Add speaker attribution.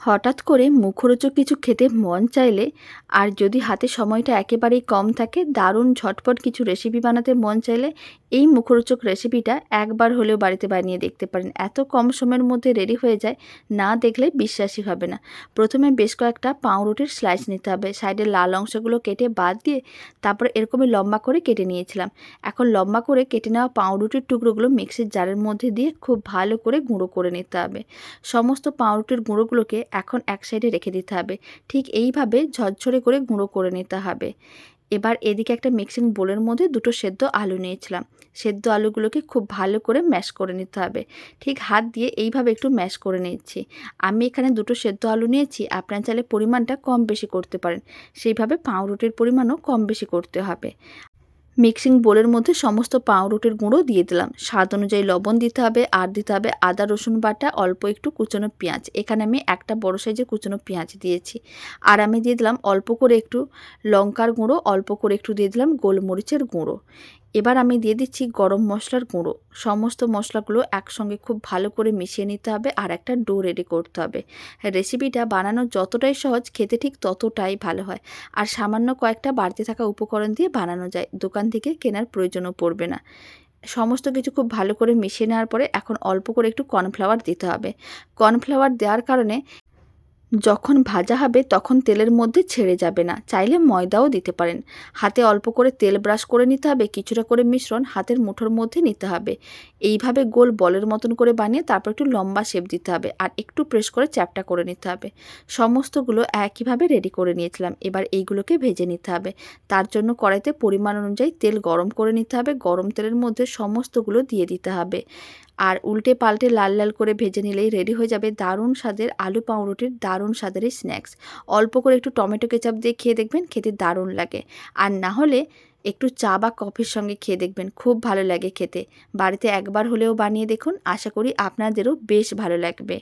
Speaker 1: হঠাৎ করে মুখরোচক কিছু খেতে মন চাইলে আর যদি হাতে সময়টা একেবারেই কম থাকে, দারুণ ঝটপট কিছু রেসিপি বানাতে মন চাইলে এই মুখরোচক রেসিপিটা একবার হলেও বাড়িতে বানিয়ে দেখতে পারেন। এত কম সময়ের মধ্যে রেডি হয়ে যায়, না দেখলে বিশ্বাসই হবে না। প্রথমে বেশ কয়েকটা পাউরুটির স্লাইস নিতে হবে। সাইডের লাল অংশগুলো কেটে বাদ দিয়ে তারপর এরকমই লম্বা করে কেটে নিয়েছিলাম। এখন লম্বা করে কেটে নেওয়া পাউরুটির টুকরোগুলো মিক্সির জারের মধ্যে দিয়ে খুব ভালো করে গুঁড়ো করে নিতে হবে। সমস্ত পাউরুটির গুঁড়োগুলোকে এখন এক সাইডে রেখে দিতে হবে। ঠিক এইভাবে ঝরঝরে করে গুঁড়ো করে নিতে হবে। এবার এদিকে একটা মিক্সিং বোলের মধ্যে দুটো সেদ্ধ আলু নিয়েছিলাম। সেদ্ধ আলুগুলোকে খুব ভালো করে ম্যাশ করে নিতে হবে। ঠিক হাত দিয়ে এইভাবে একটু ম্যাশ করে নিচ্ছি। আমি এখানে দুটো সেদ্ধ আলু নিয়েছি, আপনারা চাইলে পরিমাণটা কম বেশি করতে পারেন। সেইভাবে পাউরুটির পরিমাণও কম বেশি করতে হবে। মিক্সিং বোলের মধ্যে সমস্ত পাউরুটির গুঁড়ো দিয়ে দিলাম। স্বাদ অনুযায়ী লবণ দিতে হবে, আর দিতে হবে আদা রসুন বাটা, অল্প একটু কুচনো পেঁয়াজ। এখানে আমি একটা বড় সাইজের কুচনো পেঁয়াজ দিয়েছি। আর আমি দিয়ে দিলাম অল্প করে একটু লঙ্কার গুঁড়ো, অল্প করে একটু দিয়ে দিলাম গোলমরিচের গুঁড়ো। এবার আমি দিয়ে দিচ্ছি গরম মশলার গুঁড়ো। সমস্ত মশলাগুলো একসঙ্গে খুব ভালো করে মিশিয়ে নিতে হবে আর একটা ডো রেডি করতে হবে। রেসিপিটা বানানো যতটাই সহজ, খেতে ঠিক ততটাই ভালো হয়। আর সামান্য কয়েকটা বাড়তি থাকা উপকরণ দিয়ে বানানো যায়, দোকান থেকে কেনার প্রয়োজনও পড়বে না। সমস্ত কিছু খুব ভালো করে মিশিয়ে নেওয়ার পরে এখন অল্প করে একটু কর্নফ্লাওয়ার দিতে হবে। কর্নফ্লাওয়ার দেওয়ার কারণে যখন ভাজা হবে তখন তেলের মধ্যে ছেড়ে যাবে না। চাইলে ময়দাও দিতে পারেন। হাতে অল্প করে তেল ব্রাশ করে নিতে হবে, কিছুটা করে মিশ্রণ হাতের মুঠোর মধ্যে নিতে হবে। এইভাবে গোল বলের মতন করে বানিয়ে তারপর একটু লম্বা শেপ দিতে হবে আর একটু প্রেস করে চ্যাপটা করে নিতে হবে। সমস্তগুলো একইভাবে রেডি করে নিয়েছিলাম। এবার এইগুলোকে ভেজে নিতে হবে। তার জন্য কড়াইতে পরিমাণ অনুযায়ী তেল গরম করে নিতে হবে। গরম তেলের মধ্যে সমস্তগুলো দিয়ে দিতে হবে আর উল্টে পাল্টে লাল লাল করে ভেজে নিলেই রেডি হয়ে যাবে দারুণ স্বাদের আলু পাউরুটির দারুণ স্বাদের এই স্ন্যাক্স। অল্প করে একটু টমেটো কেচাপ দিয়ে খেয়ে দেখবেন, খেতে দারুণ লাগে। আর না হলে একটু চা বা কফির সঙ্গে খেয়ে দেখবেন, খুব ভালো লাগে খেতে। বাড়িতে একবার হলেও বানিয়ে দেখুন, আশা করি আপনাদেরও বেশ ভালো লাগবে।